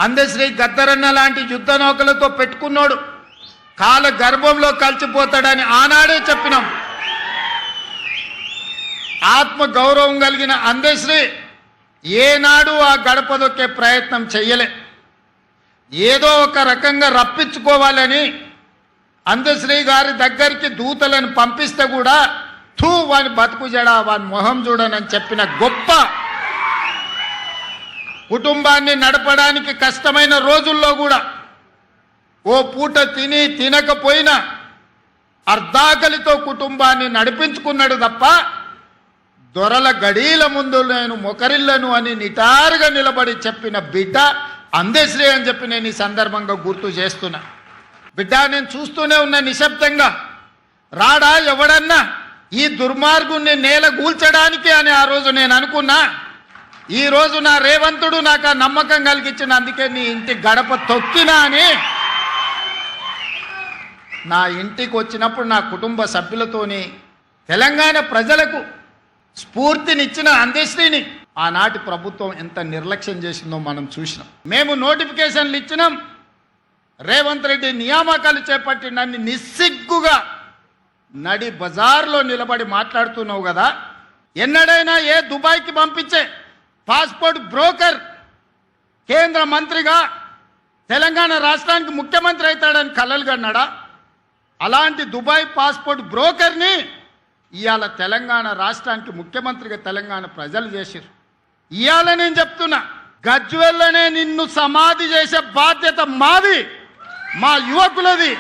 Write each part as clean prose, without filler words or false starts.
అందశ్రీ గద్దరన్న లాంటి యుద్ధ నౌకలతో పెట్టుకున్నాడు, కాల గర్భంలో కలిసిపోతాడని ఆనాడే చెప్పినాం. ఆత్మ గౌరవం కలిగిన అందశ్రీ ఏనాడు ఆ గడప దొక్కే ప్రయత్నం చెయ్యలే. ఏదో ఒక రకంగా రప్పించుకోవాలని అందశ్రీ గారి దగ్గరికి దూతలను పంపిస్తే కూడా వాని బతుకు జడా, వాని మొహం చూడనని చెప్పిన గొప్ప, కుటుంబాన్ని నడపడానికి కష్టమైన రోజుల్లో కూడా ఓ పూట తిని తినకపోయినా అర్ధాకలితో కుటుంబాన్ని నడిపించుకున్నాడు తప్ప దొరల గడీల ముందు నేను మొకరిల్లను అని నిటారుగా నిలబడి చెప్పిన బిడ్డ అందశ్రీ అని చెప్పి నేను ఈ సందర్భంగా గుర్తు చేస్తున్నా. బిడ్డ, నేను చూస్తూనే ఉన్న నిశ్శబ్దంగా, రాడా ఎవడన్నా ఈ దుర్మార్గుణ్ణి నేల కూల్చడానికి అని ఆ రోజు నేను అనుకున్నా. ఈ రోజు నా రేవంతుడు నాకు ఆ నమ్మకం కలిగించిన, అందుకే నీ ఇంటి గడప తొక్కినా అని నా ఇంటికి వచ్చినప్పుడు నా కుటుంబ సభ్యులతోని తెలంగాణ ప్రజలకు స్ఫూర్తినిచ్చిన అందశ్రీని ఆనాటి ప్రభుత్వం ఎంత నిర్లక్ష్యం చేసిందో మనం చూసినాం. మేము నోటిఫికేషన్లు ఇచ్చినాం, రేవంత్ రెడ్డి నియామకాలు చేపట్టి నన్ను నిస్సిగ్గుగా నడి బజార్లో నిలబడి మాట్లాడుతున్నావు కదా. ఎన్నడైనా ఏ దుబాయ్కి పంపించే పాస్పోర్ట్ బ్రోకర్ కేంద్ర మంత్రిగా తెలంగాణ రాష్ట్రానికి ముఖ్యమంత్రి అవుతాడని కలలు కన్నాడా? అలాంటి దుబాయ్ పాస్పోర్ట్ బ్రోకర్ని ఇవాళ తెలంగాణ రాష్ట్రానికి ముఖ్యమంత్రిగా తెలంగాణ ప్రజలు చేశారు. ఇవాళ నేను చెప్తున్నా, గజ్వేల్లోనే నిన్ను సమాధి చేసే బాధ్యత మాది, మా యువకులది.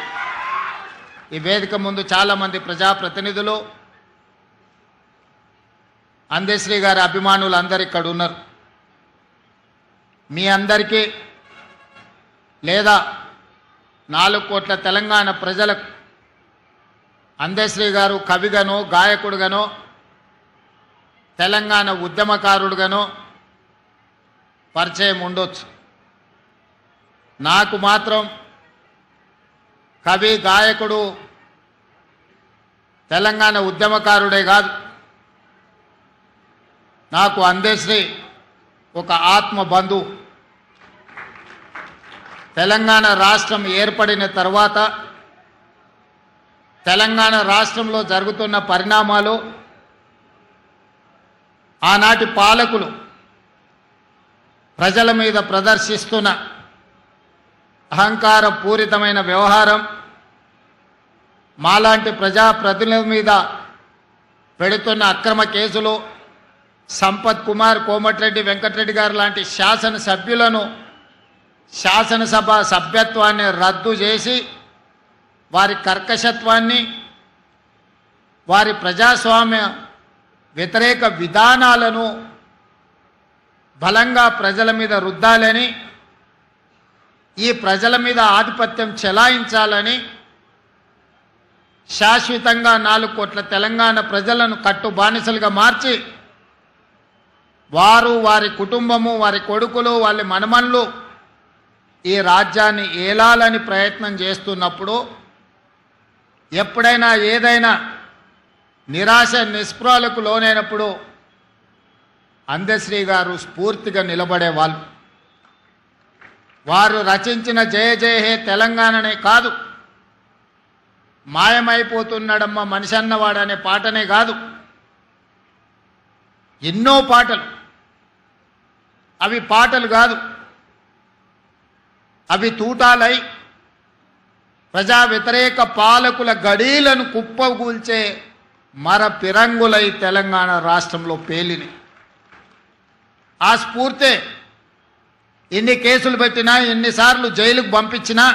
ఈ వేదిక ముందు చాలామంది ప్రజాప్రతినిధులు, అందశ్రీ గారి అభిమానులు అందరు ఇక్కడ ఉన్నారు. మీ అందరికీ లేదా 4 కోట్ల తెలంగాణ ప్రజలకు అందశ్రీ గారు కవిగానో గాయకుడుగానో తెలంగాణ ఉద్యమకారుడుగానో పరిచయం ఉండొచ్చు. నాకు మాత్రం కవి గాయకుడు తెలంగాణ ఉద్యమకారుడే కాదు, నాకు అందశ్రీ ఒక ఆత్మ బంధువు. తెలంగాణ రాష్ట్రం ఏర్పడిన తర్వాత తెలంగాణ రాష్ట్రంలో జరుగుతున్న పరిణామాలు, ఆనాటి పాలకులు ప్రజల మీద ప్రదర్శిస్తున్న అహంకార పూరితమైన వ్యవహారం, మాలాంటి ప్రజాప్రతినిధుల మీద పెడుతున్న అక్రమ కేసులు, సంపత్ కుమార్, కోమటిరెడ్డి వెంకటరెడ్డి గారు లాంటి శాసనసభ్యులను శాసనసభ సభ్యత్వాన్ని రద్దు చేసి వారి కర్కశత్వాన్ని, వారి ప్రజాస్వామ్య వ్యతిరేక విధానాలను బలంగా ప్రజల మీద రుద్దాలని, ఈ ప్రజల మీద ఆధిపత్యం చెలాయించాలని శాశ్వతంగా 4 కోట్ల తెలంగాణ ప్రజలను కట్టు బానిసలుగా మార్చి వారు, వారి కుటుంబము, వారి కొడుకులు, వాళ్ళ మనమన్లు ఈ రాజ్యాన్ని ఏలాలని ప్రయత్నం చేస్తున్నప్పుడు, ఎప్పుడైనా ఏదైనా నిరాశ నిస్పృహలకు లోనైనప్పుడు అందశ్రీ గారు స్ఫూర్తిగా నిలబడేవాళ్ళు. వారు రచించిన జయ జయ హే తెలంగాణనే కాదు, మాయమైపోతున్నాడమ్మ మనిషి అన్నవాడనే పాటనే కాదు, ఎన్నో పాటలు. అవి పాటలు కాదు, అవి తూటాలై ప్రజా వ్యతిరేక పాలకుల గడీలను కుప్పగూల్చే మర పిరంగులై తెలంగాణ రాష్ట్రంలో పేలిని. ఆ స్ఫూర్తే ఎన్ని కేసులు పెట్టినా, ఎన్నిసార్లు జైలుకు పంపించినా,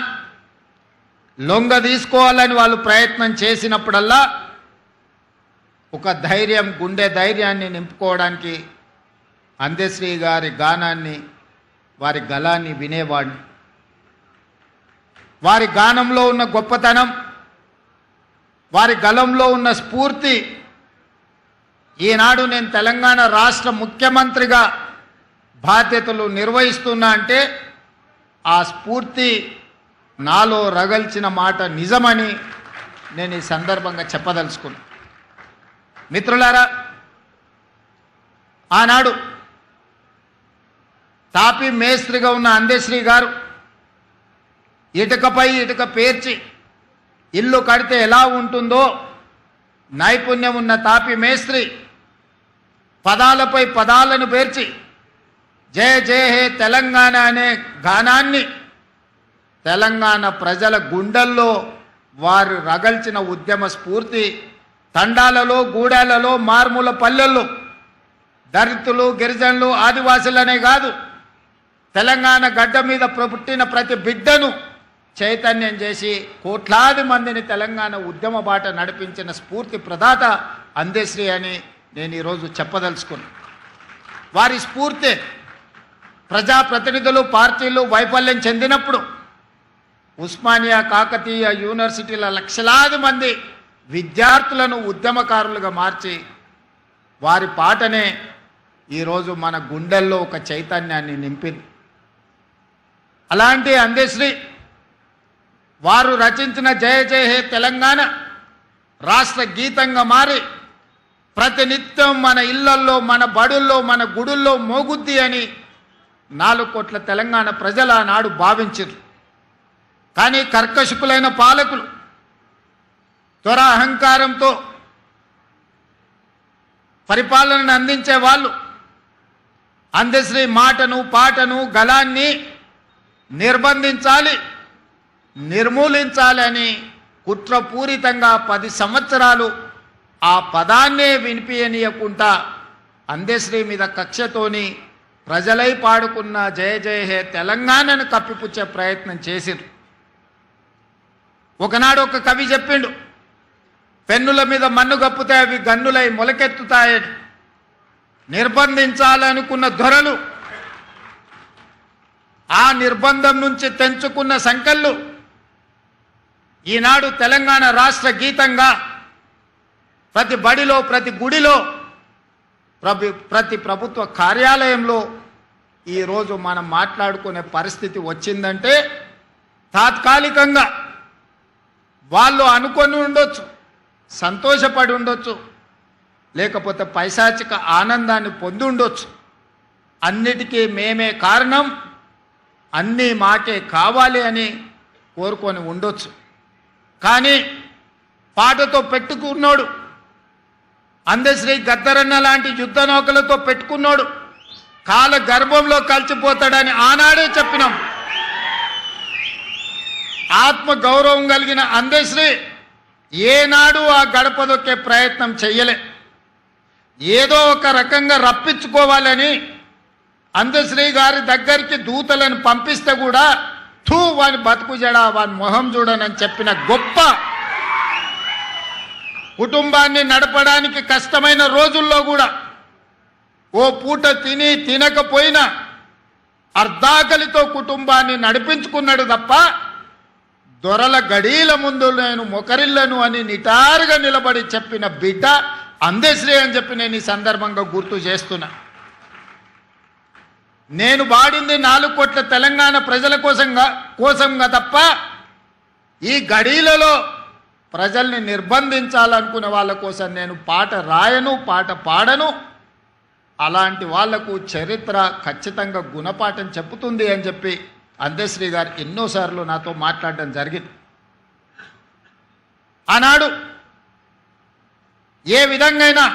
లొంగ తీసుకోవాలని వాళ్ళు ప్రయత్నం చేసినప్పుడల్లా ఒక ధైర్యం, గుండె ధైర్యాన్ని నింపుకోవడానికి అందశ్రీ గారి గానాన్ని, వారి గళాన్ని వినేవాడిని. వారి గానంలో ఉన్న గొప్పతనం, వారి గళంలో ఉన్న స్ఫూర్తి, ఈనాడు నేను తెలంగాణ రాష్ట్ర ముఖ్యమంత్రిగా బాధ్యతలు నిర్వహిస్తున్నా అంటే ఆ స్ఫూర్తి నాలో రగల్చిన మాట నిజమని నేను ఈ సందర్భంగా చెప్పదలుచుకున్నాను. మిత్రులారా, ఆనాడు తాపీ మేస్త్రిగా ఉన్న అందశ్రీ గారు ఇటుకపై ఇటుక పేర్చి ఇల్లు కడితే ఎలా ఉంటుందో నైపుణ్యం ఉన్న తాపీ మేస్త్రి పదాలపై పదాలను పేర్చి జయ జయ హే తెలంగాణ అనే గానాన్ని తెలంగాణ ప్రజల గుండెల్లో వారు రగల్చిన ఉద్యమ స్ఫూర్తి తండాలలో గూడాలలో మార్మూల పల్లెల్లో దళితులు గిరిజనులు ఆదివాసులనే కాదు తెలంగాణ గడ్డ మీద పుట్టిన ప్రతి బిడ్డను చైతన్యం చేసి కోట్లాది మందిని తెలంగాణ ఉద్యమ బాట నడిపించిన స్ఫూర్తి ప్రదాత అందశ్రీ అని నేను ఈరోజు చెప్పదలుచుకున్నాను. వారి స్ఫూర్తి ప్రజాప్రతినిధులు పార్టీలు వైఫల్యం చెందినప్పుడు ఉస్మానియా కాకతీయ యూనివర్సిటీల లక్షలాది మంది విద్యార్థులను ఉద్యమకారులుగా మార్చి వారి పాటనే ఈరోజు మన గుండెల్లో ఒక చైతన్యాన్ని నింపింది. అలాంటి అందశ్రీ వారు రచించిన జయ జయ హే తెలంగాణ రాష్ట్ర గీతంగా మారి ప్రతినిత్యం మన ఇళ్లల్లో మన బడుల్లో మన గుడుల్లో మోగుద్ది అని 4 కోట్ల తెలంగాణ ప్రజలు ఆనాడు భావించారు. కానీ కర్కశకులైన పాలకులు త్వర అహంకారంతో పరిపాలనను అందించే వాళ్ళు అందశ్రీ మాటను పాటను గళాన్ని నిర్బంధించాలి నిర్మూలించాలి అని కుట్రపూరితంగా 10 సంవత్సరాలు ఆ పదాన్నే వినిపించనీయకుండా అందశ్రీ మీద కక్షతోని ప్రజలై పాడుకున్న జయ జయ హే తెలంగాణను కప్పిపుచ్చే ప్రయత్నం చేసిరు. ఒకనాడు ఒక కవి చెప్పిండు, పెన్నుల మీద మన్ను గప్పుతే అవి గన్నులై మొలకెత్తుతాయని. నిర్బంధించాలనుకున్న దొరలు ఆ నిర్బంధం నుంచి తెంచుకున్న సంకళ్ళు ఈనాడు తెలంగాణ రాష్ట్ర గీతంగా ప్రతి బడిలో ప్రతి గుడిలో ప్రతి ప్రభుత్వ కార్యాలయంలో ఈరోజు మనం మాట్లాడుకునే పరిస్థితి వచ్చిందంటే తాత్కాలికంగా వాళ్ళు అనుకొని ఉండొచ్చు, సంతోషపడి ఉండొచ్చు, లేకపోతే పైశాచిక ఆనందాన్ని పొంది ఉండొచ్చు. అన్నిటికీ మేమే కారణం, అన్నీ మాకే కావాలి అని కోరుకొని ఉండొచ్చు. కానీ పాటతో పెట్టుకున్నాడు అందశ్రీ గద్దరన్న లాంటి యుద్ధ నౌకలతో పెట్టుకున్నాడు కాల గర్భంలో కలిసిపోతాడని ఆనాడే చెప్పినాం. ఆత్మ గౌరవం కలిగిన అందశ్రీ ఏనాడు ఆ గడప దొక్కే ప్రయత్నం చెయ్యలే. ఏదో ఒక రకంగా రప్పించుకోవాలని అందశ్రీ గారి దగ్గరికి దూతలను పంపిస్తే కూడా థూ వాని బతుకు జడ వాని మొహం చూడనని చెప్పిన గొప్ప కుటుంబాన్ని నడపడానికి కష్టమైన రోజుల్లో కూడా ఓ పూట తిని తినకపోయినా అర్ధాకలితో కుటుంబాన్ని నడిపించుకున్నాడు తప్ప దొరల గడీల ముందు నేను మొకరిల్లను అని నిటారుగా నిలబడి చెప్పిన బిడ్డ అందశ్రీ అని చెప్పి నేను ఈ సందర్భంగా గుర్తు చేస్తున్నా. నేను వాడింది 4 కోట్ల తెలంగాణ ప్రజల కోసంగా తప్ప ఈ గడీలలో ప్రజల్ని నిర్బంధించాలనుకునే వాళ్ళ కోసం నేను పాట రాయను, పాట పాడను. అలాంటి వాళ్లకు చరిత్ర ఖచ్చితంగా గుణపాఠం చెప్పుతుంది అని చెప్పి అందశ్రీ గారు ఎన్నోసార్లు నాతో మాట్లాడడం జరిగింది. ఆనాడు ఏ విధంగా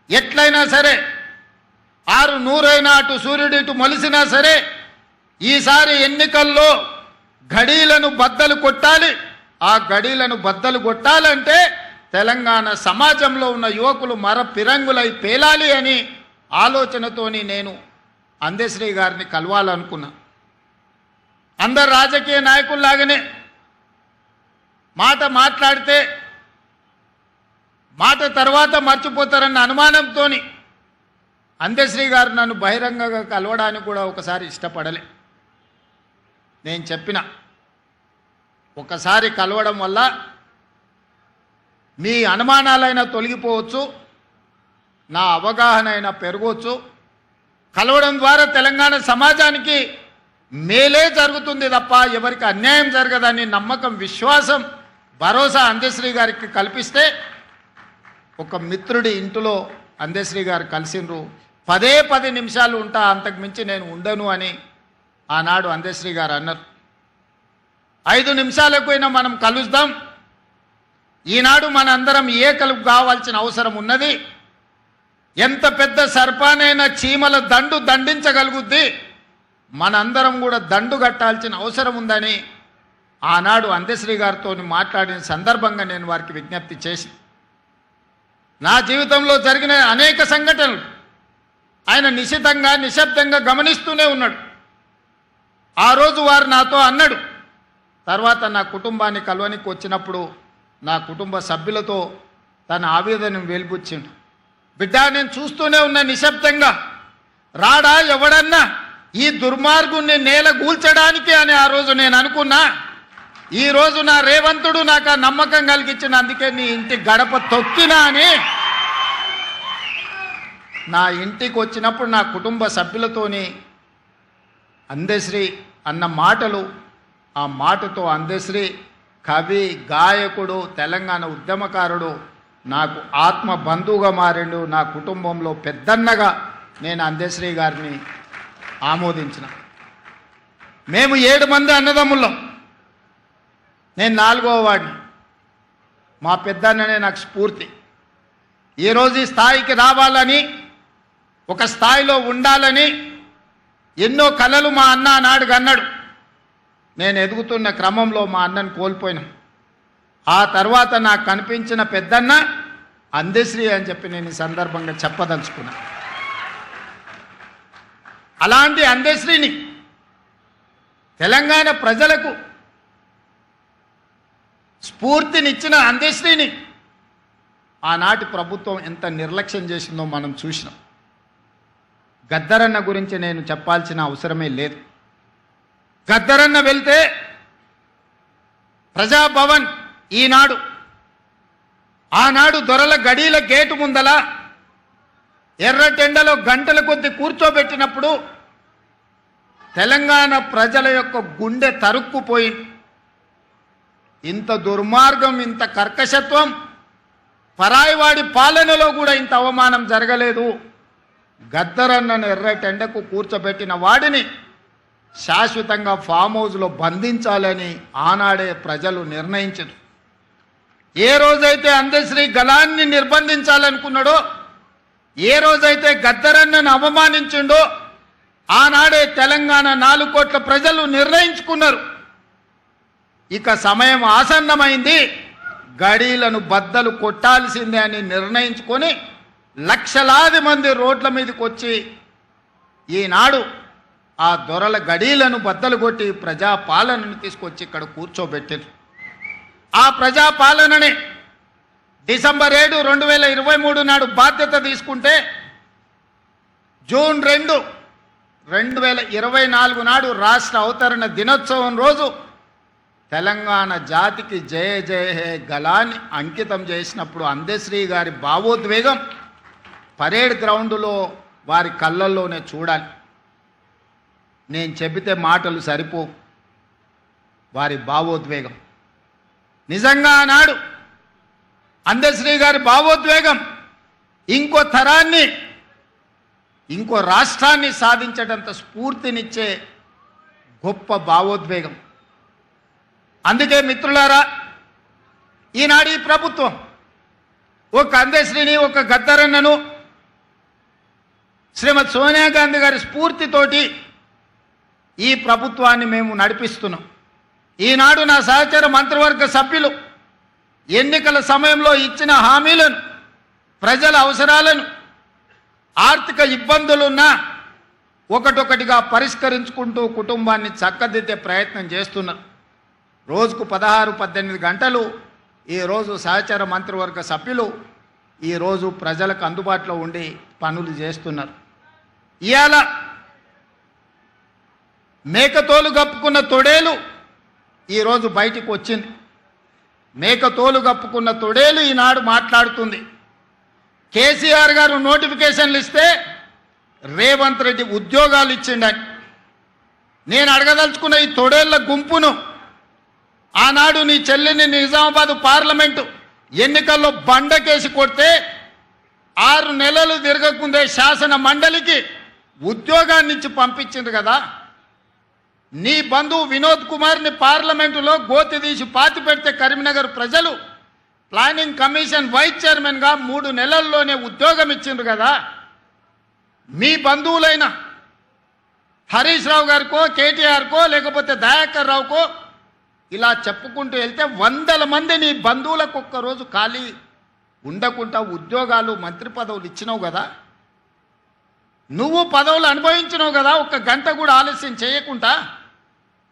ఎట్లయినా సరే 600 అయినా అటు సూర్యుడు ఇటు మొలిసినా సరే ఈసారి ఎన్నికల్లో గడీలను బద్దలు కొట్టాలి. ఆ గడీలను బద్దలు కొట్టాలంటే తెలంగాణ సమాజంలో ఉన్న యువకులు పిరంగులై పేలాలి అని ఆలోచనతోని నేను అందశ్రీ గారిని కలవాలనుకున్నా. అందరు రాజకీయ నాయకుల్లాగానే మాట మాట్లాడితే మాట తర్వాత మర్చిపోతారన్న అనుమానంతో అందశ్రీ గారు నన్ను బహిరంగంగా కలవడానికి కూడా ఒకసారి ఇష్టపడలే. నేను చెప్పిన ఒకసారి కలవడం వల్ల మీ అనుమానాలైనా తొలగిపోవచ్చు, నా అవగాహన అయినా పెరగవచ్చు. కలవడం ద్వారా తెలంగాణ సమాజానికి మేలే జరుగుతుంది తప్ప ఎవరికి అన్యాయం జరగదని నమ్మకం, విశ్వాసం, భరోసా అందశ్రీ గారికి కల్పిస్తే ఒక మిత్రుడి ఇంటిలో అందశ్రీ గారు కలిసిండ్రు. 10 నిమిషాలు ఉంటా, అంతకు మించి నేను ఉండను అని ఆనాడు అందశ్రీ గారు అన్నారు. 5 నిమిషాలకు అయినా మనం కలుద్దాం. ఈనాడు మనందరం ఏకలు కావాల్సిన అవసరం ఉన్నది. ఎంత పెద్ద సర్పానైనా చీమల దండు దండించగలుగుద్ది, మనందరం కూడా దండు కట్టాల్సిన అవసరం ఉందని ఆనాడు అందశ్రీ గారితో మాట్లాడిన సందర్భంగా నేను వారికి విజ్ఞప్తి చేసి, నా జీవితంలో జరిగిన అనేక సంఘటనలు ఆయన నిశితంగా నిశ్శబ్దంగా గమనిస్తూనే ఉన్నాడు. ఆ రోజు వారు నాతో అన్నాడు, తర్వాత నా కుటుంబాన్ని కలవనికి వచ్చినప్పుడు నా కుటుంబ సభ్యులతో తన ఆవేదనను వెలిబుచ్చిండు. బిడ్డ, నేను చూస్తూనే ఉన్నా నిశ్శబ్దంగా, రాడా ఎవడన్నా ఈ దుర్మార్గుణ్ణి నేల గూల్చడానికి అని ఆ రోజు నేను అనుకున్నా. ఈ రోజు నా రేవంతుడు నాకు ఆ నమ్మకం కలిగించిన, అందుకే నీ ఇంటి గడప తొక్కినా అని నా ఇంటికి వచ్చినప్పుడు నా కుటుంబ సభ్యులతోని అందశ్రీ అన్న మాటలు, ఆ మాటతో అందశ్రీ కవి, గాయకుడు, తెలంగాణ ఉద్యమకారుడు, నాకు ఆత్మ బంధువుగా మారిండు. నా కుటుంబంలో పెద్దన్నగా నేను అందశ్రీ గారిని ఆమోదించిన. మేము 7 మంది అన్నదమ్ముళ్ళం, నేను 4వ వాడిని. మా పెద్దన్ననే నాకు స్ఫూర్తి. ఈరోజు ఈ స్థాయికి రావాలని, ఒక స్థాయిలో ఉండాలని ఎన్నో కలలు మా అన్న నాడుగా అన్నాడు. నేను ఎదుగుతున్న క్రమంలో మా అన్నను కోల్పోయినాం. ఆ తర్వాత నాకు కనిపించిన పెద్దన్న అందశ్రీ అని చెప్పి నేను ఈ సందర్భంగా చెప్పదలుచుకున్నా. అలాంటి అందశ్రీని, తెలంగాణ ప్రజలకు స్ఫూర్తినిచ్చిన అందశ్రీని ఆనాటి ప్రభుత్వం ఎంత నిర్లక్ష్యం చేసిందో మనం చూసినాం. గద్దరన్న గురించి నేను చెప్పాల్సిన అవసరమే లేదు. గద్దరన్న వెళ్తే ప్రజాభవన్ ఈనాడు, ఆనాడు దొరల గడీల గేటు ముందల ఎర్రటెండలో గంటల కొద్ది కూర్చోబెట్టినప్పుడు తెలంగాణ ప్రజల యొక్క గుండె తరుక్కుపోయింది. ఇంత దుర్మార్గం, ఇంత కర్కశత్వం, పరాయివాడి పాలనలో కూడా ఇంత అవమానం జరగలేదు. గద్దరన్నను ఎర్రటెండకు కూర్చోబెట్టిన వాడిని శాశ్వతంగా ఫామ్ హౌస్లో బంధించాలని ఆనాడే ప్రజలు నిర్ణయించారు. ఏ రోజైతే అందశ్రీ గలాన్ని నిర్బంధించాలనుకున్నాడో, ఏ రోజైతే గద్దరన్నను అవమానించిండో, ఆనాడే తెలంగాణ 4 కోట్ల ప్రజలు నిర్ణయించుకున్నారు, ఇక సమయం ఆసన్నమైంది, గడీలను బద్దలు కొట్టాల్సిందే అని నిర్ణయించుకొని లక్షలాది మంది రోడ్ల మీదకి వచ్చి ఈనాడు ఆ దొరల గడీలను బద్దలు కొట్టి ప్రజాపాలనను తీసుకొచ్చి ఇక్కడ కూర్చోబెట్టారు. ఆ ప్రజాపాలనని డిసెంబర్ 7, 2023 నాడు బాధ్యత తీసుకుంటే జూన్ 2, 2024 నాడు రాష్ట్ర అవతరణ దినోత్సవం రోజు తెలంగాణ జాతికి జయ జయ హే గలాన్ని అంకితం చేసినప్పుడు అందశ్రీ గారి భావోద్వేగం పరేడ్ గ్రౌండ్లో వారి కళ్ళల్లోనే చూడాలి. నేను చెబితే మాటలు సరిపో, వారి భావోద్వేగం నిజంగా ఆనాడు అందశ్రీ గారి భావోద్వేగం ఇంకో తరాన్ని, ఇంకో రాష్ట్రాన్ని సాధించేటంత స్ఫూర్తినిచ్చే గొప్ప భావోద్వేగం. అందుకే మిత్రులారా, ఈనాడు ఈ ప్రభుత్వం ఒక అందశ్రీని, ఒక గద్దరన్నను శ్రీమతి సోనియా గాంధీ గారి స్ఫూర్తితోటి ఈ ప్రభుత్వాన్ని మేము నడిపిస్తున్నాం. ఈనాడు నా సహచర మంత్రివర్గ సభ్యులు ఎన్నికల సమయంలో ఇచ్చిన హామీలను, ప్రజల అవసరాలను, ఆర్థిక ఇబ్బందులున్నా ఒకటొకటిగా పరిష్కరించుకుంటూ కుటుంబాన్ని చక్కదిద్దే ప్రయత్నం చేస్తున్నారు. రోజుకు 16-18 గంటలు ఈరోజు సహచర మంత్రివర్గ సభ్యులు ఈరోజు ప్రజలకు అందుబాటులో ఉండి పనులు చేస్తున్నారు. ఇవాళ మేకతోలు కప్పుకున్న తొడేలు ఈరోజు బయటికి వచ్చింది. మేకతోలు కప్పుకున్న తొడేలు ఈనాడు మాట్లాడుతుంది. కేసీఆర్ గారు నోటిఫికేషన్లు ఇస్తే రేవంత్ రెడ్డి ఉద్యోగాలు ఇచ్చిండని. నేను అడగదలుచుకున్న ఈ తొడేళ్ల గుంపును, ఆనాడు నీ చెల్లిని నిజామాబాద్ పార్లమెంటు ఎన్నికల్లో బండకేసి కొడితే 6 నెలలు తిరగకుందే శాసన మండలికి ఉద్యోగాన్ని ఇచ్చి పంపించింది కదా. నీ బంధువు వినోద్ కుమార్ని పార్లమెంటులో గోతి తీసి పాతి పెడితే కరీంనగర్ ప్రజలు ప్లానింగ్ కమిషన్ వైస్ చైర్మన్గా 3 నెలల్లోనే ఉద్యోగం ఇచ్చిండ్రు కదా. మీ బంధువులైన హరీష్ రావు గారికో, కేటీఆర్కో, లేకపోతే దయాకర్ రావుకో ఇలా చెప్పుకుంటూ వెళ్తే 100 మంది నీ బంధువులకు ఒక్కరోజు ఖాళీ ఉండకుండా ఉద్యోగాలు, మంత్రి పదవులు ఇచ్చినావు కదా. నువ్వు పదవులు అనుభవించినావు కదా. 1 గంట కూడా ఆలస్యం చేయకుండా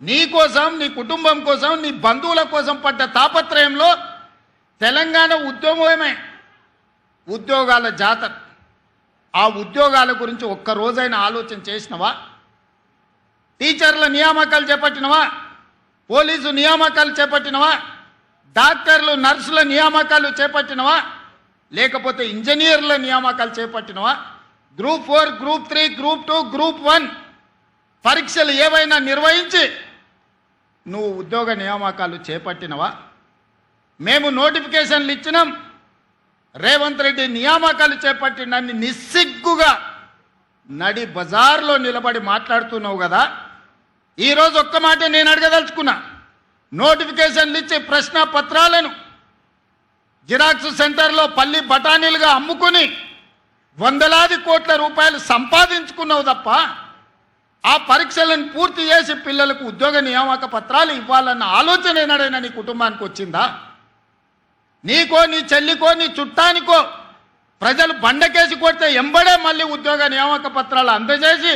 నీ కోసం, నీ కుటుంబం కోసం, నీ బంధువుల కోసం పడ్డ తాపత్రయంలో తెలంగాణ ఉద్యమమే ఉద్యోగాల జాతర. ఆ ఉద్యోగాల గురించి ఒక్కరోజైనా ఆలోచన చేసినవా? టీచర్ల నియామకాలు చేపట్టినవా? పోలీసు నియామకాలు చేపట్టినవా? డాక్టర్లు, నర్సుల నియామకాలు చేపట్టినవా? లేకపోతే ఇంజనీర్ల నియామకాలు చేపట్టినవా? గ్రూప్ 4, గ్రూప్ 3, గ్రూప్ 2, గ్రూప్ 1 పరీక్షలు ఏవైనా నిర్వహించి నువ్వు ఉద్యోగ నియామకాలు చేపట్టినవా? మేము నోటిఫికేషన్లు ఇచ్చినాం, రేవంత్ రెడ్డి నియామకాలు చేపట్టినన్ని నిస్సిగ్గుగా నడి బజార్లో నిలబడి మాట్లాడుతున్నావు కదా. ఈరోజు ఒక్క మాట నేను అడగదలుచుకున్నా. నోటిఫికేషన్లు ఇచ్చి ప్రశ్న పత్రాలను జిరాక్స్ సెంటర్లో పల్లి బఠానీలుగా అమ్ముకుని వందలాది కోట్ల రూపాయలు సంపాదించుకున్నావు తప్ప ఆ పరీక్షలను పూర్తి చేసి పిల్లలకు ఉద్యోగ నియామక పత్రాలు ఇవ్వాలన్న ఆలోచన ఏనాడైనా నీ కుటుంబానికి వచ్చిందా? నీకో, నీ చెల్లికో, నీ చుట్టానికో ప్రజలు బండకేసి కొడితే ఎంబడే మళ్ళీ ఉద్యోగ నియామక పత్రాలు అందజేసి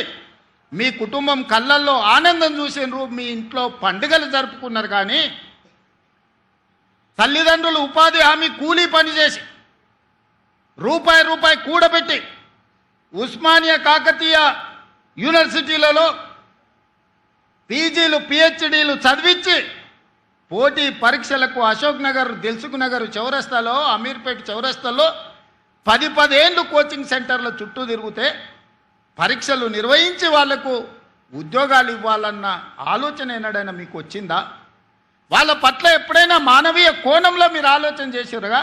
మీ కుటుంబం కళ్ళల్లో ఆనందం చూసినారు, మీ ఇంట్లో పండుగలు జరుపుకున్నారు. కానీ తల్లిదండ్రులు ఉపాధి హామీ కూలీ పని చేసి రూపాయి కూడబెట్టి ఉస్మానియా, కాకతీయ యూనివర్సిటీలలో పీజీలు, పిహెచ్డీలు చదివించి పోటీ పరీక్షలకు అశోక్ నగర్, దిల్సుఖ్ నగర్ చౌరస్తాలో, అమీర్పేట చౌరస్తాలో 10 ఏళ్ళు కోచింగ్ సెంటర్ల చుట్టూ తిరిగితే పరీక్షలు నిర్వహించి వాళ్లకు ఉద్యోగాలు ఇవ్వాలన్న ఆలోచన ఏనాడైనా మీకు వచ్చిందా? వాళ్ళ పట్ల ఎప్పుడైనా మానవీయ కోణంలో మీరు ఆలోచన చేసిరుగా?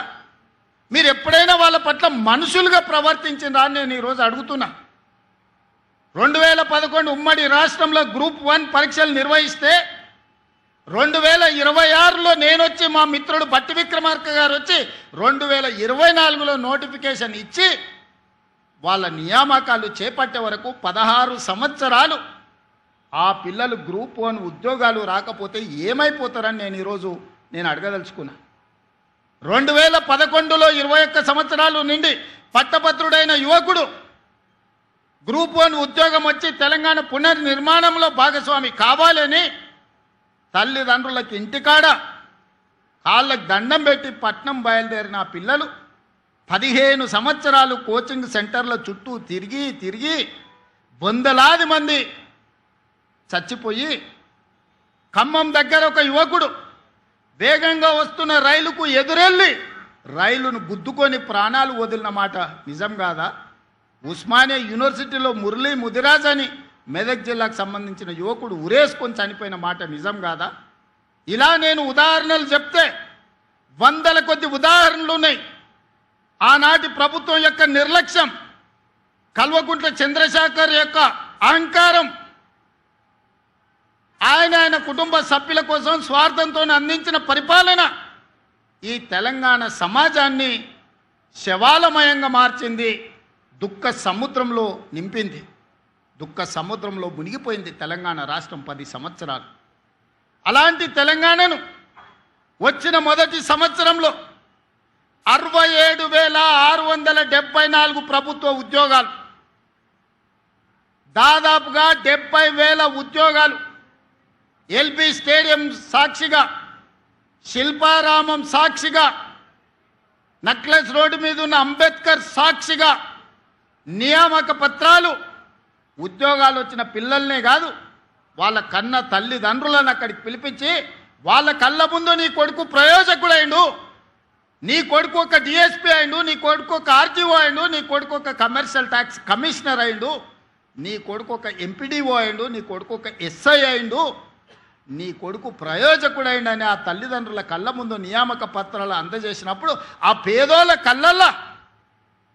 మీరు ఎప్పుడైనా వాళ్ళ పట్ల మనుషులుగా ప్రవర్తించినరా అని నేను ఈరోజు అడుగుతున్నా. 2011 ఉమ్మడి రాష్ట్రంలో గ్రూప్ 1 పరీక్షలు నిర్వహిస్తే 2026లో నేను వచ్చి, మా మిత్రుడు బట్టి విక్రమార్క గారు వచ్చి 2024లో నోటిఫికేషన్ ఇచ్చి వాళ్ళ నియామకాలు చేపట్టే వరకు 16 సంవత్సరాలు ఆ పిల్లలు గ్రూప్ 1 ఉద్యోగాలు రాకపోతే ఏమైపోతారని నేను ఈరోజు అడగదలుచుకున్నా. 2011లో 21 సంవత్సరాలు నిండి పట్టభద్రుడైన యువకుడు గ్రూప్ 1 ఉద్యోగం వచ్చి తెలంగాణ పునర్నిర్మాణంలో భాగస్వామి కావాలని తల్లిదండ్రులకు ఇంటికాడ కాళ్ళకు దండం పెట్టి పట్నం బయలుదేరిన పిల్లలు 15 సంవత్సరాలు కోచింగ్ సెంటర్ల చుట్టూ తిరిగి వందలాది మంది చచ్చిపోయి, ఖమ్మం దగ్గర ఒక యువకుడు వేగంగా వస్తున్న రైలుకు ఎదురెళ్ళి రైలును గుద్దుకొని ప్రాణాలు వదిలిన మాట నిజం కాదా? ఉస్మానియా యూనివర్సిటీలో మురళీ ముదిరాజ్ అని మెదక్ జిల్లాకు సంబంధించిన యువకుడు ఉరేసుకొని చనిపోయిన మాట నిజం కాదా? ఇలా నేను ఉదాహరణలు చెప్తే 100ల కొద్ది ఉదాహరణలు ఉన్నాయి. ఆనాటి ప్రభుత్వం యొక్క నిర్లక్ష్యం, కల్వకుంట్ల చంద్రశేఖర్ యొక్క అహంకారం, ఆయన కుటుంబ సభ్యుల కోసం స్వార్థంతో అందించిన పరిపాలన ఈ తెలంగాణ సమాజాన్ని శవాలమయంగా మార్చింది, దుఃఖ సముద్రంలో నింపింది. దుఃఖ సముద్రంలో మునిగిపోయింది తెలంగాణ రాష్ట్రం 10 సంవత్సరాలు. అలాంటి తెలంగాణను వచ్చిన మొదటి సంవత్సరంలో 67,674 ప్రభుత్వ ఉద్యోగాలు, దాదాపుగా 70,000 ఉద్యోగాలు ఎల్బీ స్టేడియం సాక్షిగా, శిల్పారామం సాక్షిగా, నక్లెస్ రోడ్డు మీద ఉన్న అంబేద్కర్ సాక్షిగా నియామక పత్రాలు, ఉద్యోగాలు వచ్చిన పిల్లల్నే కాదు వాళ్ళ కన్న తల్లిదండ్రులను అక్కడికి పిలిపించి వాళ్ళ కళ్ళ ముందు నీ కొడుకు ప్రయోజకుడైండు, నీ కొడుకు ఒక డిఎస్పీ అయిండు, నీ కొడుకు ఒక ఆర్టీఓ అయిండు, నీ కొడుకు ఒక కమర్షియల్ ట్యాక్స్ కమిషనర్ అయిండు, నీ కొడుకు ఒక ఎంపీడీఓ అయిండు, నీ కొడుకు ఒక ఎస్ఐ అయిండు, నీ కొడుకు ప్రయోజకుడైండని ఆ తల్లిదండ్రుల కళ్ళ ముందు నియామక పత్రాలు అందజేసినప్పుడు ఆ పేదోళ్ళ కళ్ళల్లో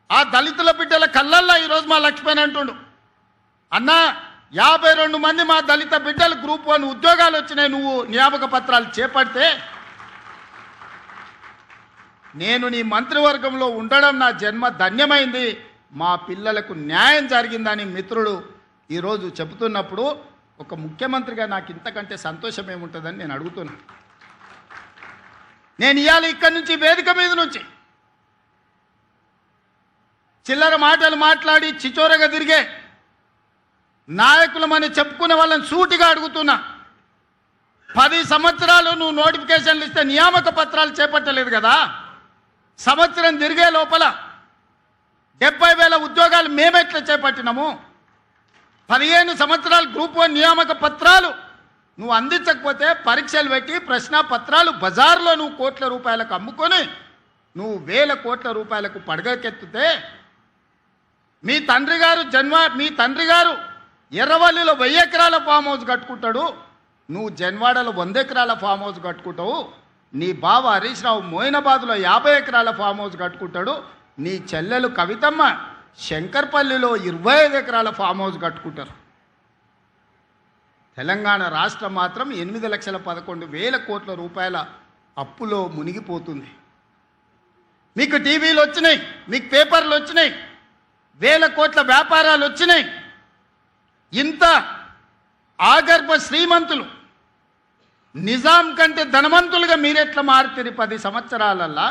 ఆ దళితుల బిడ్డల కళ్ళల్లో ఈరోజు మా లక్ష్మణ్ అంటుండు, అన్న 52 మంది మా దళిత బిడ్డలు గ్రూప్ 1 ఉద్యోగాలు వచ్చినాయి, నువ్వు నియామక పత్రాలు చేపడితే నేను నీ మంత్రివర్గంలో ఉండడం నా జన్మ ధన్యమైంది, మా పిల్లలకు న్యాయం జరిగిందని మిత్రుడు ఈరోజు చెబుతున్నప్పుడు ఒక ముఖ్యమంత్రిగా నాకు ఇంతకంటే సంతోషం ఏముంటుందని నేను అడుగుతున్నాను. నేను ఇవాళ ఇక్కడి నుంచి వేదిక మీద నుంచి చిల్లర మాటలు మాట్లాడి చిచోరగా తిరిగే నాయకులమని చెప్పుకునే వాళ్ళని సూటిగా అడుగుతున్నా. 10 సంవత్సరాలు నువ్వు నోటిఫికేషన్లు ఇస్తే నియామక పత్రాలు చేపట్టలేదు కదా, సంవత్సరం తిరిగే లోపల 70,000 ఉద్యోగాలు మేమెట్లా చేపట్టినాము? 15 సంవత్సరాలు గ్రూప్ 1 నియామక పత్రాలు నువ్వు అందించకపోతే పరీక్షలు పెట్టి ప్రశ్న పత్రాలు బజార్లో నువ్వు కోట్ల రూపాయలకు అమ్ముకొని నువ్వు వేల కోట్ల రూపాయలకు పడగకెత్తితే మీ తండ్రి గారు ఎర్రవల్లిలో 1000 ఎకరాల ఫామ్ హౌస్ కట్టుకుంటాడు, నువ్వు జన్వాడలో 100 ఎకరాల ఫామ్ హౌస్ కట్టుకుంటావు, నీ బావ హరీష్ రావు మోయినాబాద్లో 50 ఎకరాల ఫామ్ హౌస్ కట్టుకుంటాడు, నీ చెల్లెలు కవితమ్మ శంకర్పల్లిలో 25 ఎకరాల ఫామ్ హౌస్ కట్టుకుంటారు. తెలంగాణ రాష్ట్రం మాత్రం 8,11,000 కోట్ల రూపాయల అప్పులో మునిగిపోతుంది. మీకు టీవీలు వచ్చినాయి, మీకు పేపర్లు వచ్చినాయి, 1000 కోట్ల వ్యాపారాలు వచ్చినాయి. ఇంత ఆగర్భ శ్రీమంతులు నిజాం కంటే ధనవంతులుగా మీరెట్లా మారుతారు? 10 సంవత్సరాలల్లా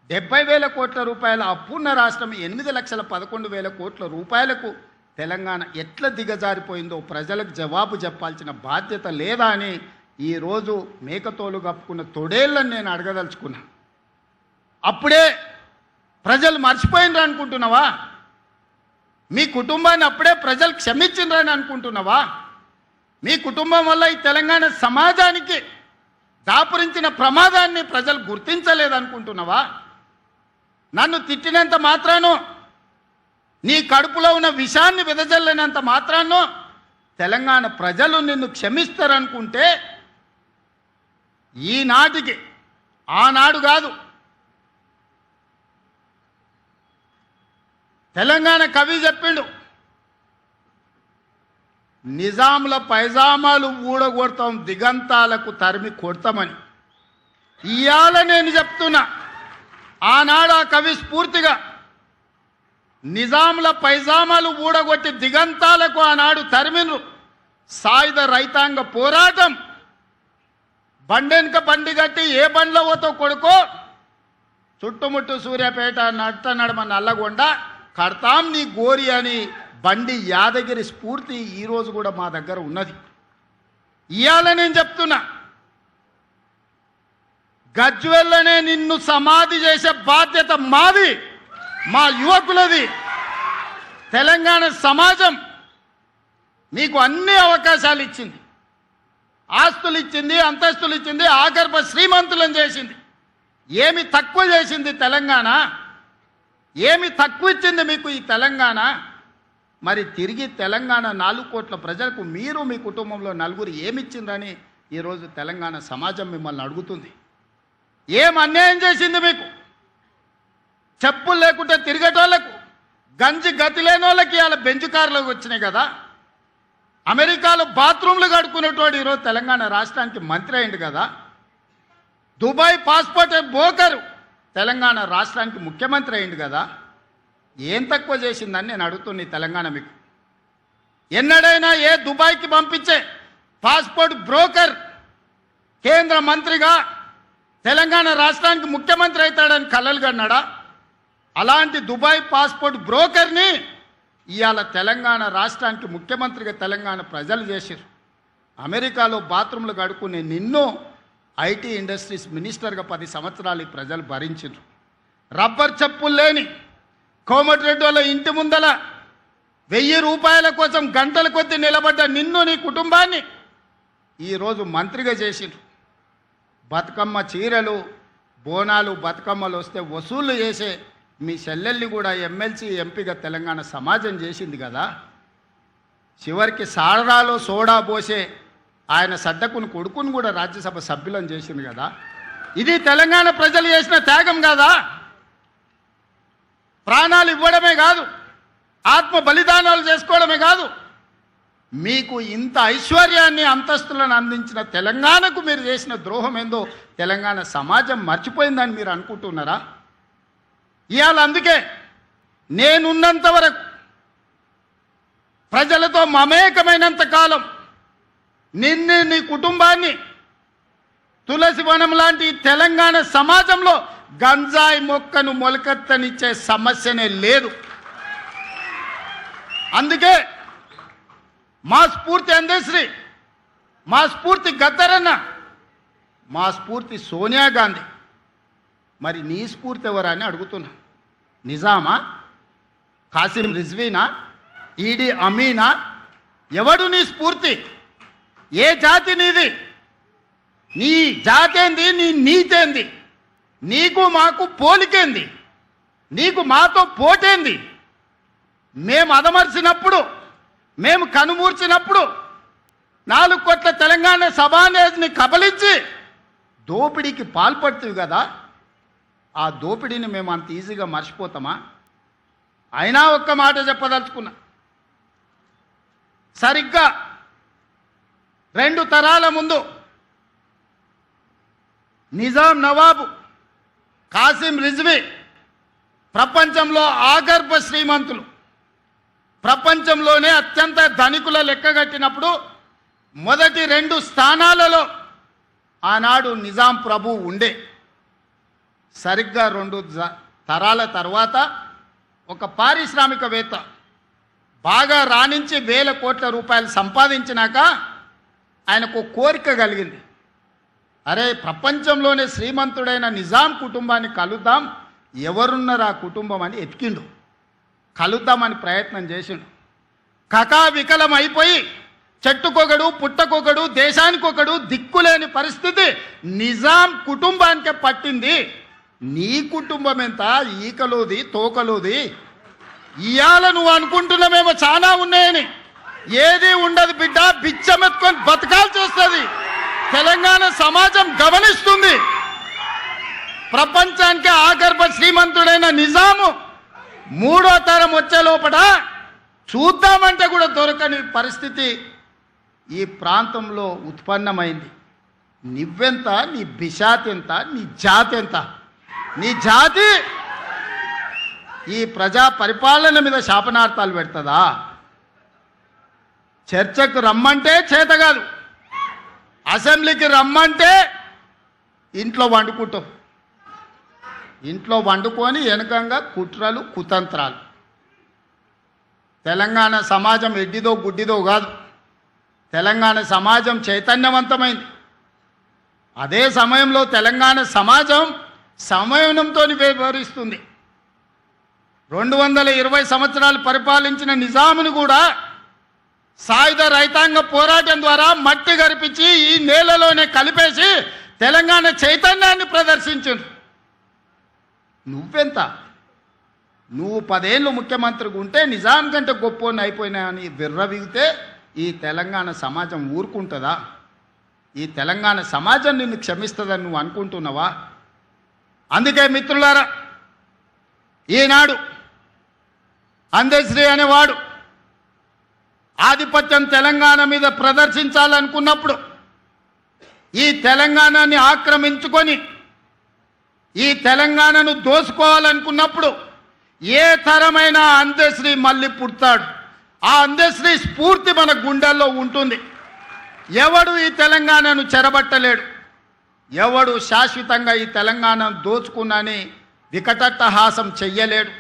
70,000 కోట్ల రూపాయల అప్పున్న రాష్ట్రం 8,11,000 కోట్ల రూపాయలకు తెలంగాణ ఎట్లా దిగజారిపోయిందో ప్రజలకు జవాబు చెప్పాల్సిన బాధ్యత లేదా అని ఈరోజు మేకతోలు కప్పుకున్న తొడేళ్ళని నేను అడగదలుచుకున్నా. అప్పుడే ప్రజలు మర్చిపోయినరు అనుకుంటున్నావా? మీ కుటుంబాన్ని అప్పుడే ప్రజలు క్షమించినరని అనుకుంటున్నావా? మీ కుటుంబం వల్ల ఈ తెలంగాణ సమాజానికి దాపురించిన ప్రమాదాన్ని ప్రజలు గుర్తించలేదనుకుంటున్నావా? నన్ను తిట్టినంత మాత్రానో, నీ కడుపులో ఉన్న విషాన్ని వెదజల్లినంత మాత్రానో తెలంగాణ ప్రజలు నిన్ను క్షమిస్తారనుకుంటే ఈనాటికి, ఆనాడు కాదు, తెలంగాణ కవి చెప్పిండు, నిజాముల పైజామాలు ఊడగొడతాం, దిగంతాలకు తరిమి కొడతామని. ఇవాళ నేను చెప్తున్నా, ఆనాడు ఆ కవి స్ఫూర్తిగా నిజాముల పైజామాలు ఊడగొట్టి దిగంతాలకు ఆనాడు తరిమిను సాయుధ రైతాంగ పోరాటం. బండెనక బండి కట్టి ఏ బండ్లో పోతో కొడుకో, చుట్టుముట్టు సూర్యాపేట నట్ట నడమ నల్లగొండ కడతాం నీ గోరి అని బండి యాదగిరి స్ఫూర్తి ఈరోజు కూడా మా దగ్గర ఉన్నది. ఇవాళ నేను చెప్తున్నా, గజ్వెల్లనే నిన్ను సమాధి చేసే బాధ్యత మాది, మా యువకులది. తెలంగాణ సమాజం నీకు అన్ని అవకాశాలు ఇచ్చింది, ఆస్తులు ఇచ్చింది, అంతస్తులు ఇచ్చింది, ఆగర్భ శ్రీమంతులను చేసింది. ఏమి తక్కువ చేసింది తెలంగాణ? ఏమి తక్కువ ఇచ్చింది మీకు ఈ తెలంగాణ? మరి తిరిగి తెలంగాణ 4 కోట్ల ప్రజలకు మీరు మీ కుటుంబంలో నలుగురు ఏమిచ్చిందని ఈరోజు తెలంగాణ సమాజం మిమ్మల్ని అడుగుతుంది. ఏం అన్యాయం చేసింది మీకు? చెప్పులు లేకుంటే తిరిగేటోళ్లకు, గంజి గతి లేని వాళ్ళకి ఇవాళ బెంచ్ కార్లకు వచ్చినాయి కదా. అమెరికాలో బాత్రూమ్లు కడుక్కునేటోడు ఈరోజు తెలంగాణ రాష్ట్రానికి మంత్రి అయింది కదా. దుబాయ్ పాస్పోర్ట్ బోకరు తెలంగాణ రాష్ట్రానికి ముఖ్యమంత్రి అయింది కదా. ఏం తక్కువ చేసిందని నేను అడుగుతున్నా తెలంగాణ మీకు. ఎన్నడైనా ఏ దుబాయ్కి పంపించే పాస్పోర్ట్ బ్రోకర్ కేంద్ర మంత్రిగా తెలంగాణ రాష్ట్రానికి ముఖ్యమంత్రి అవుతాడని కలలు కన్నాడా? అలాంటి దుబాయ్ పాస్పోర్ట్ బ్రోకర్ని ఇవాళ తెలంగాణ రాష్ట్రానికి ముఖ్యమంత్రిగా తెలంగాణ ప్రజలు చేశారు. అమెరికాలో బాత్రూంలు కడుక్కునే నిన్ను ఐటీ ఇండస్ట్రీస్ మినిస్టర్గా 10 సంవత్సరాలు ప్రజలు భరించారు. రబ్బర్ చెప్పులు లేని కోమటిరెడ్డి వాళ్ళ ఇంటి ముందల 1000 రూపాయల కోసం గంటల కొద్దీ నిలబడ్డ నిన్ను, నీ కుటుంబాన్ని ఈరోజు మంత్రిగా చేసిండ్రు. బతుకమ్మ చీరలు, బోనాలు, బతుకమ్మలు వస్తే వసూళ్లు చేసే మీ చెల్లెల్ని కూడా ఎమ్మెల్సీ, ఎంపీగా తెలంగాణ సమాజం చేసింది కదా. చివరికి సారాలో సోడా పోసే ఆయన సడ్డకుని కొడుకుని కూడా రాజ్యసభ సభ్యులను చేసింది కదా. ఇది తెలంగాణ ప్రజలు చేసిన త్యాగం కదా. ప్రాణాలు ఇవ్వడమే కాదు, ఆత్మ బలిదానాలు చేసుకోవడమే కాదు, మీకు ఇంత ఐశ్వర్యాన్ని అంతస్తులను అందించిన తెలంగాణకు మీరు చేసిన ద్రోహం ఏందో తెలంగాణ సమాజం మర్చిపోయిందని మీరు అనుకుంటున్నారా? ఇవాళ అందుకే నేనున్నంత వరకు, ప్రజలతో మమేకమైనంత కాలం నిన్ను, నీ కుటుంబాన్ని తులసి వనం లాంటి తెలంగాణ సమాజంలో గంజాయి మొక్కను మొలకెత్తనిచ్చే సమస్యనే లేదు. అందుకే మా స్ఫూర్తి అందశ్రీ, మా స్ఫూర్తి గద్దరన్న, మా స్ఫూర్తి సోనియా గాంధీ. మరి నీ స్ఫూర్తి ఎవరని అడుగుతున్నా? నిజామా? కాసిం రిజ్వీనా? ఈడీ అమీనా? ఎవడు నీ స్ఫూర్తి? ఏ జాతి నీది? నీ జాతేంది? నీ నీతేంది? నీకు మాకు పోలికేంది? నీకు మాతో పోటేంది? మేము అదమర్చినప్పుడు, మేము కనుమూర్చినప్పుడు 4 కోట్ల తెలంగాణ సభానేజ్ని కబలించి దోపిడీకి పాల్పడుతుంది కదా. ఆ దోపిడీని మేము అంత ఈజీగా మర్చిపోతామా? అయినా ఒక్క మాట చెప్పదలుచుకున్నా. సరిగ్గా 2 తరాల ముందు నిజాం నవాబు కాసిం రిజ్వీ ప్రపంచంలో ఆగర్భ శ్రీమంతులు, ప్రపంచంలోనే అత్యంత ధనికుల లెక్కగట్టినప్పుడు మొదటి 2 స్థానాలలో ఆనాడు నిజాం ప్రభు ఉండే. సరిగ్గా 2 తరాల తర్వాత ఒక పారిశ్రామికవేత్త బాగా రాణించి 1000 కోట్ల రూపాయలు సంపాదించినాక ఆయనకు కోరిక కలిగింది. అరే, ప్రపంచంలోనే శ్రీమంతుడైన నిజాం కుటుంబాన్ని కలుద్దాం, ఎవరున్నారు ఆ కుటుంబం అని ఎతికిండు. కలుద్దామని ప్రయత్నం చేసిండు. కకావికలం అయిపోయి చెట్టుకొకడు పుట్టకొకడు దేశానికొకడు దిక్కులేని పరిస్థితి నిజాం కుటుంబానికే పట్టింది. నీ కుటుంబం ఎంత? ఈకలోది తోకలోది. ఇవాళ నువ్వు అనుకుంటున్నామేమో చాలా ఉన్నాయని. ఏది ఉండదు బిడ్డ, బిచ్చమెత్తుకొని బతకాల్సి వస్తుంది. తెలంగాణ సమాజం గమనిస్తుంది. ప్రపంచానికి ఆగర్భ శ్రీమంతుడైన నిజాము 3వ తరం వచ్చే లోపల చూద్దామంటే కూడా దొరకని పరిస్థితి ఈ ప్రాంతంలో ఉత్పన్నమైంది. నువ్వెంత? నీ బిషాత్ ఎంత? నీ జాతి ఎంత? నీ జాతి ఈ ప్రజా పరిపాలన మీద శాపనార్థాలు పెడుతుందా? చర్చకు రమ్మంటే చేత కాదు, అసెంబ్లీకి రమ్మంటే ఇంట్లో వండుకుంటాం. ఇంట్లో వండుకొని వెనకంగా కుట్రలు కుతంత్రాలు. తెలంగాణ సమాజం ఎడ్డిదో గుడ్డిదో కాదు. తెలంగాణ సమాజం చైతన్యవంతమైంది. అదే సమయంలో తెలంగాణ సమాజం సంయమనంతో వ్యవహరిస్తుంది. 220 సంవత్సరాలు పరిపాలించిన నిజామును కూడా సాయుధ రైతాంగ పోరాటం ద్వారా మట్టి గరిపించి ఈ నేలలోనే కలిపేసి తెలంగాణ చైతన్యాన్ని ప్రదర్శించింది. నువ్వెంత? నువ్వు 10 ఏళ్ళు ముఖ్యమంత్రిగా ఉంటే నిజాం కంటే గొప్పని అయిపోయినా అని విర్రవిగితే ఈ తెలంగాణ సమాజం ఊరుకుంటుందా? ఈ తెలంగాణ సమాజం నిన్ను క్షమిస్తుందని నువ్వు అనుకుంటున్నావా? అందుకే మిత్రులారా, ఈనాడు అందశ్రీ అనేవాడు ఆధిపత్యం తెలంగాణ మీద ప్రదర్శించాలనుకున్నప్పుడు, ఈ తెలంగాణని ఆక్రమించుకొని ఈ తెలంగాణను దోసుకోవాలనుకున్నప్పుడు ఏ తరమైన అందశ్రీ మళ్ళీ పుడతాడు. ఆ అందశ్రీ స్ఫూర్తి మన గుండెల్లో ఉంటుంది. ఎవడు ఈ తెలంగాణను చెరబట్టలేడు. ఎవడు శాశ్వతంగా ఈ తెలంగాణను దోచుకున్నని వికటట్టహాసం చెయ్యలేడు.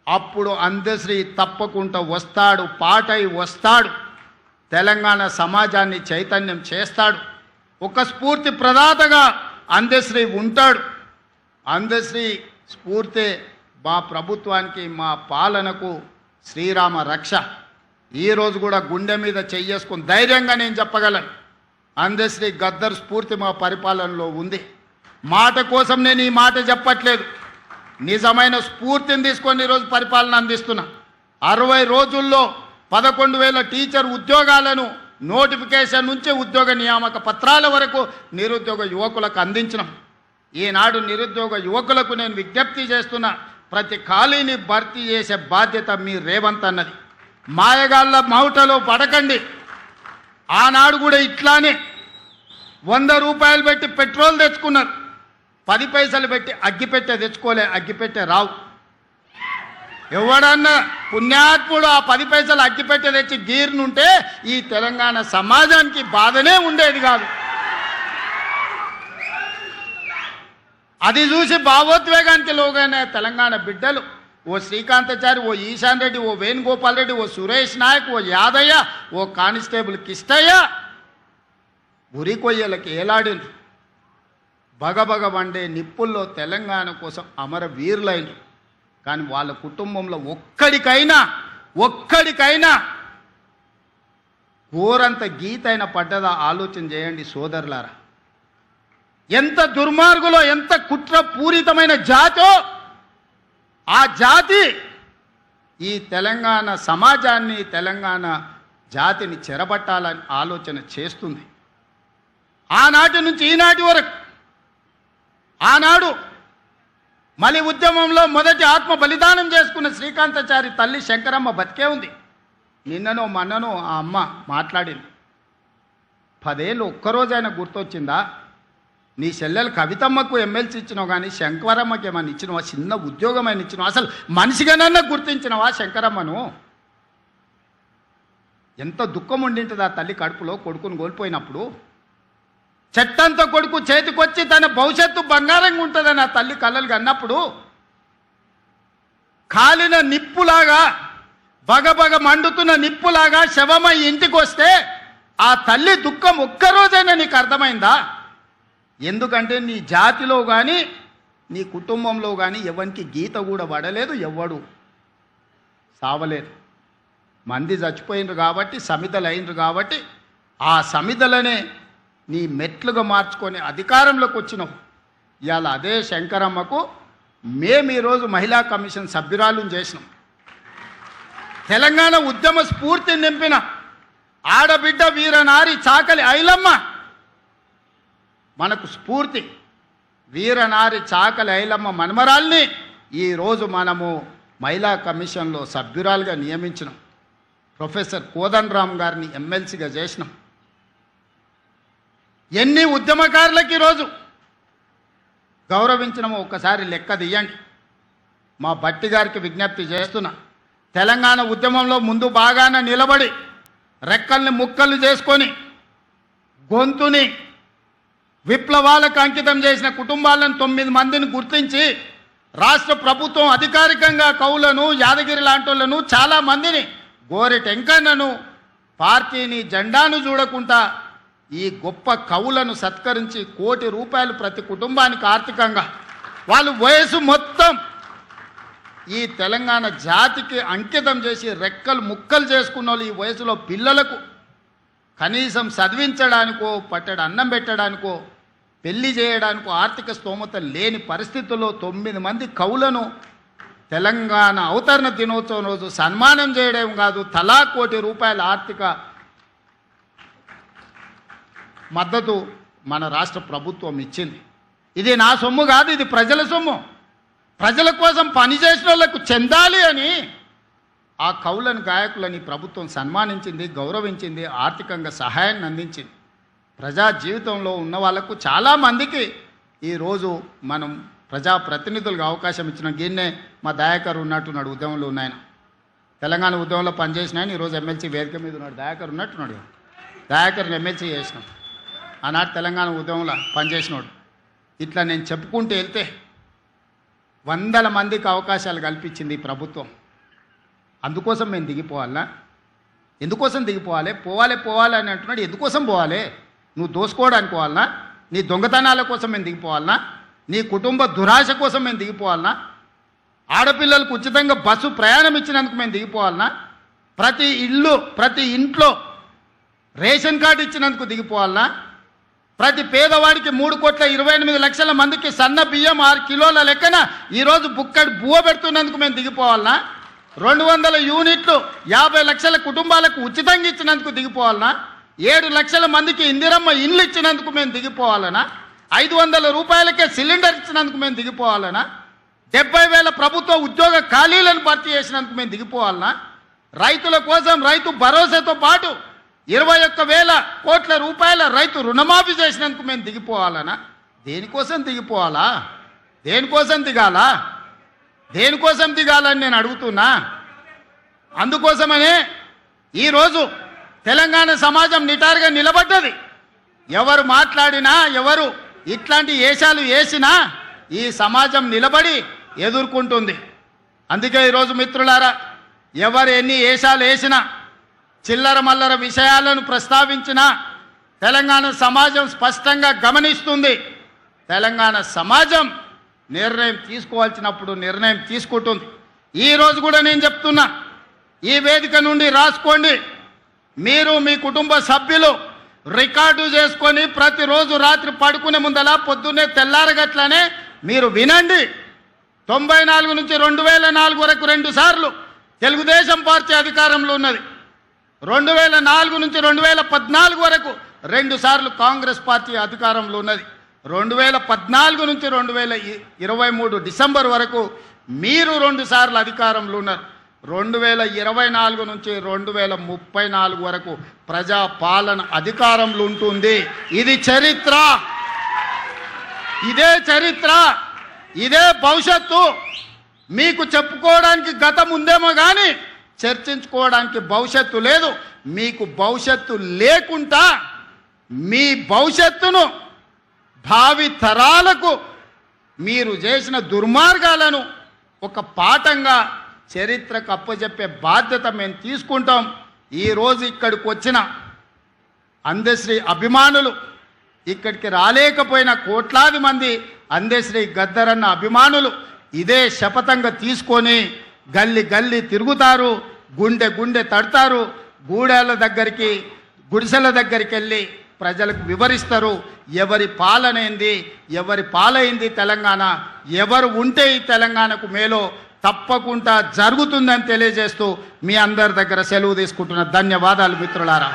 అప్పుడు అందశ్రీ తప్పకుండా వస్తాడు, పాటై వస్తాడు, తెలంగాణ సమాజాన్ని చైతన్యం చేస్తాడు. ఒక స్ఫూర్తి ప్రదాతగా అందశ్రీ ఉంటాడు. అందశ్రీ స్ఫూర్తి మా ప్రభుత్వానికి, మా పాలనకు శ్రీరామ రక్ష. ఈరోజు కూడా గుండె మీద చెయ్యేసుకుని ధైర్యంగా నేను చెప్పగలను, అందశ్రీ గద్దర్ స్ఫూర్తి మా పరిపాలనలో ఉంది. మాట కోసం నేను ఈ మాట చెప్పట్లేదు. నిజమైన స్ఫూర్తిని తీసుకొని ఈరోజు పరిపాలన అందిస్తున్నా. 60 రోజుల్లో 11,000 టీచర్ ఉద్యోగాలను నోటిఫికేషన్ నుంచి ఉద్యోగ నియామక పత్రాల వరకు నిరుద్యోగ యువకులకు అందించినాం. ఈనాడు నిరుద్యోగ యువకులకు నేను విజ్ఞప్తి చేస్తున్నా, ప్రతి ఖాళీని భర్తీ చేసే బాధ్యత మీ రేవంత్ అన్నది. మాయగాళ్ళ మౌటలో పడకండి. ఆనాడు కూడా ఇట్లానే 100 రూపాయలు పెట్టి పెట్రోల్ తెచ్చుకున్నారు, 10 పైసలు పెట్టి అగ్గిపెట్టె తెచ్చుకోలే, అగ్గిపెట్టె రావు. ఎవడన్నా పుణ్యాత్ముడు ఆ 10 పైసలు అగ్గిపెట్టె తెచ్చి గీర్నుంటే ఈ తెలంగాణ సమాజానికి బాధనే ఉండేది కాదు. అది చూసి భావోద్వేగానికి లోగైన తెలంగాణ బిడ్డలు, ఓ శ్రీకాంతాచారి, ఓ ఈశాన్ రెడ్డి, ఓ వేణుగోపాల్ రెడ్డి, ఓ సురేష్ నాయక్, ఓ యాదయ్య, ఓ కానిస్టేబుల్ కిష్టయ్య ఉరి కొయ్యలకి ఏలాడిను. బగబగ వండే నిప్పుల్లో తెలంగాణ కోసం అమర వీరులైన. కానీ వాళ్ళ కుటుంబంలో ఒక్కడికైనా ఘోరంత గీతైన పడ్డదా ఆలోచన చేయండి సోదరులారా. ఎంత దుర్మార్గులో, ఎంత కుట్రపూరితమైన జాతో ఆ జాతి ఈ తెలంగాణ సమాజాన్ని, తెలంగాణ జాతిని చెరబట్టాలని ఆలోచన చేస్తుంది. ఆనాటి నుంచి ఈనాటి వరకు. ఆనాడు మలి ఉద్యమంలో మొదటి ఆత్మ బలిదానం చేసుకున్న శ్రీకాంతాచారి తల్లి శంకరమ్మ బతికే ఉంది. నిన్ననో మొన్ననో ఆ అమ్మ మాట్లాడింది. 10 ఏళ్ళు ఒక్కరోజైనా గుర్తొచ్చిందా? నీ చెల్లెలు కవితమ్మకు ఎమ్మెల్సీ ఇచ్చినావు, కానీ శంకరమ్మకి ఏమన్నా ఇచ్చినవా? చిన్న ఉద్యోగమైన ఇచ్చినావు? అసలు మనిషిగానన్నా గుర్తించినవా శంకరమ్మను? ఎంత దుఃఖం ఉండింటుంది ఆ తల్లి కడుపులో కొడుకును కోల్పోయినప్పుడు. చెట్టంత కొడుకు చేతికొచ్చి తన భవిష్యత్తు బంగారంగా ఉంటుందని ఆ తల్లి కళ్ళలు అన్నప్పుడు కాలిన నిప్పులాగా, బగబగ మండుతున్న నిప్పులాగా శవమై ఇంటికి వస్తే ఆ తల్లి దుఃఖం ఒక్కరోజైనా నీకు అర్థమైందా? ఎందుకంటే నీ జాతిలో కానీ నీ కుటుంబంలో కానీ ఎవరికి గీత కూడా పడలేదు, ఎవ్వడు సావలేదు. మంది చచ్చిపోయినరు కాబట్టి, సమిధలు అయినరు కాబట్టి ఆ సమిధలనే నీ మెట్లుగా మార్చుకొని అధికారంలోకి వచ్చినావు. ఇవాళ అదే శంకరమ్మకు మేము ఈరోజు మహిళా కమిషన్ సభ్యురాలను చేసినాం. తెలంగాణ ఉద్యమ స్ఫూర్తిని నింపిన ఆడబిడ్డ వీరనారి చాకలి ఐలమ్మ మనకు స్ఫూర్తి. వీరనారి చాకలి ఐలమ్మ మనమరాల్ని ఈరోజు మనము మహిళా కమిషన్లో సభ్యురాలుగా నియమించినాం. ప్రొఫెసర్ కోదండరామ్ గారిని ఎమ్మెల్సీగా చేసినాం. ఎన్ని ఉద్యమకారులకు ఈరోజు గౌరవించినామో ఒక్కసారి లెక్క తీయండి. మా భట్టి గారికి విజ్ఞప్తి చేస్తున్నా, తెలంగాణ ఉద్యమంలో ముందు బాగాన నిలబడి రెక్కల్ని ముక్కలు చేసుకొని గొంతుని విప్లవాలకు అంకితం చేసిన కుటుంబాలను 9 మందిని గుర్తించి రాష్ట్ర ప్రభుత్వం అధికారికంగా కౌలను, యాదగిరి లాంటోళ్లను, చాలామందిని, గోరి టెంకన్నను, పార్టీని, జెండాను చూడకుండా ఈ గొప్ప కవులను సత్కరించి ₹1 కోటి ప్రతి కుటుంబానికి ఆర్థికంగా వాళ్ళు వయసు మొత్తం ఈ తెలంగాణ జాతికి అంకితం చేసి రెక్కలు ముక్కలు చేసుకున్న వాళ్ళు ఈ వయసులో పిల్లలకు కనీసం చదివించడానికో, పట్టెడు అన్నం పెట్టడానికో, పెళ్లి చేయడానికో ఆర్థిక స్తోమత లేని పరిస్థితుల్లో 9 మంది కవులను తెలంగాణ అవతరణ దినోత్సవం రోజు సన్మానం చేయడం కాదు, తలా ₹1 కోటి ఆర్థిక మద్దతు మన రాష్ట్ర ప్రభుత్వం ఇచ్చింది. ఇది నా సొమ్ము కాదు, ఇది ప్రజల సొమ్ము. ప్రజల కోసం పనిచేసిన వాళ్ళకు చెందాలి అని ఆ కవులను, గాయకులని ప్రభుత్వం సన్మానించింది, గౌరవించింది, ఆర్థికంగా సహాయాన్ని అందించింది. ప్రజా జీవితంలో ఉన్న వాళ్ళకు చాలామందికి ఈరోజు మనం ప్రజాప్రతినిధులుగా అవకాశం ఇచ్చిన గిన్నే మా దయాకర్ ఉన్నట్టున్నాడు, ఉద్యమంలో ఉన్నాయన, తెలంగాణ ఉద్యమంలో పనిచేసిన ఆయన ఈరోజు ఎమ్మెల్సీ వేదిక మీద ఉన్నాడు. దయాకర్ ఉన్నట్టున్నాడు, దయాకర్ని ఎమ్మెల్సీ చేసినాం. ఆనాడు తెలంగాణ ఉద్యమంలో పనిచేసినాడు. ఇట్లా నేను చెప్పుకుంటూ వెళ్తే 100 మందికి అవకాశాలు కల్పించింది ఈ ప్రభుత్వం. అందుకోసం మేము దిగిపోవాలనా? ఎందుకోసం దిగిపోవాలి? పోవాలి అని అంటున్నాడు. ఎందుకోసం పోవాలి? నువ్వు దోసుకోవడానికి పోవాలనా? నీ దొంగతనాల కోసం మేము దిగిపోవాలనా? నీ కుటుంబ దురాశ కోసం మేము దిగిపోవాలనా? ఆడపిల్లలకు ఉచితంగా బస్సు ప్రయాణం ఇచ్చినందుకు మేము దిగిపోవాలనా? ప్రతి ఇంట్లో రేషన్ కార్డు ఇచ్చినందుకు దిగిపోవాలనా? ప్రతి పేదవాడికి 3,28,00,000 మందికి సన్న బియ్యం 6 కిలోల లెక్కన ఈరోజు బుక్కడి బువ్వ పెడుతున్నందుకు మేము దిగిపోవాలనా? 200 యూనిట్లు 50 లక్షల కుటుంబాలకు ఉచితంగా ఇచ్చినందుకు దిగిపోవాలనా? 7 లక్షల మందికి ఇందిరమ్మ ఇండ్లు ఇచ్చినందుకు మేము దిగిపోవాలనా? 500 రూపాయలకే సిలిండర్ ఇచ్చినందుకు మేము దిగిపోవాలనా? 70,000 ప్రభుత్వ ఉద్యోగ ఖాళీలను భర్తీ చేసినందుకు మేము దిగిపోవాలనా? రైతుల కోసం రైతు భరోసాతో పాటు 21,000 కోట్ల రూపాయల రైతు రుణమాఫీ చేసినందుకు మేము దిగిపోవాలనా? దేనికోసం దిగిపోవాలా? దేనికోసం దిగాలా? దేనికోసం దిగాలని నేను అడుగుతున్నా. అందుకోసమనే ఈరోజు తెలంగాణ సమాజం నిటారుగా నిలబడ్డది. ఎవరు మాట్లాడినా, ఎవరు ఇట్లాంటి ఏషాలు వేసినా ఈ సమాజం నిలబడి ఎదుర్కొంటుంది. అందుకే ఈరోజు మిత్రులారా, ఎవరు ఎన్ని ఏషాలు వేసినా, చిల్లర మల్లర విషయాలను ప్రస్తావించినా తెలంగాణ సమాజం స్పష్టంగా గమనిస్తుంది. తెలంగాణ సమాజం నిర్ణయం తీసుకోవాల్సినప్పుడు నిర్ణయం తీసుకుంటుంది. ఈరోజు కూడా నేను చెప్తున్నా, ఈ వేదిక నుండి రాసుకోండి. మీరు మీ కుటుంబ సభ్యులు రికార్డు చేసుకొని ప్రతిరోజు రాత్రి పడుకునే ముందల పొద్దున్నే తెల్లారగట్లనే మీరు వినండి. 94 నుంచి 2004 వరకు 2 సార్లు తెలుగుదేశం పార్టీ అధికారంలో ఉన్నది. 2004 నుంచి 2014 వరకు 2 సార్లు కాంగ్రెస్ పార్టీ అధికారంలో ఉన్నది. 2014 నుంచి 2023 డిసెంబర్ వరకు మీరు 2 సార్లు అధికారంలో ఉన్నారు. 2024 నుంచి 2034 వరకు ప్రజా పాలన అధికారంలో ఉంటుంది. ఇది చరిత్ర, ఇదే చరిత్ర, ఇదే భవిష్యత్తు. మీకు చెప్పుకోవడానికి గతం ఉందేమో కానీ చర్చించుకోవడానికి భవిష్యత్తు లేదు. మీకు భవిష్యత్తు లేకుండా మీ భవిష్యత్తును భావి తరాలకు మీరు చేసిన దుర్మార్గాలను ఒక పాఠంగా చరిత్రకు అప్పచెప్పే బాధ్యత మేము తీసుకుంటాం. ఈరోజు ఇక్కడికి వచ్చిన అందశ్రీ అభిమానులు, ఇక్కడికి రాలేకపోయిన కోట్లాది మంది అందశ్రీ గద్దరన్న అభిమానులు ఇదే శపథంగా తీసుకొని గల్లి గల్లి తిరుగుతారు, గుండె గుండె తడతారు, గూడెల దగ్గరికి గుడిసెల దగ్గరికి వెళ్ళి ప్రజలకు వివరిస్తారు ఎవరి పాలనేంది, ఎవరి పాలైంది తెలంగాణ, ఎవరు ఉంటే ఈ తెలంగాణకు మేలో తప్పకుండా జరుగుతుందని తెలియజేస్తూ మీ అందరి దగ్గర సెలవు తీసుకుంటున్న ధన్యవాదాలు మిత్రులారా.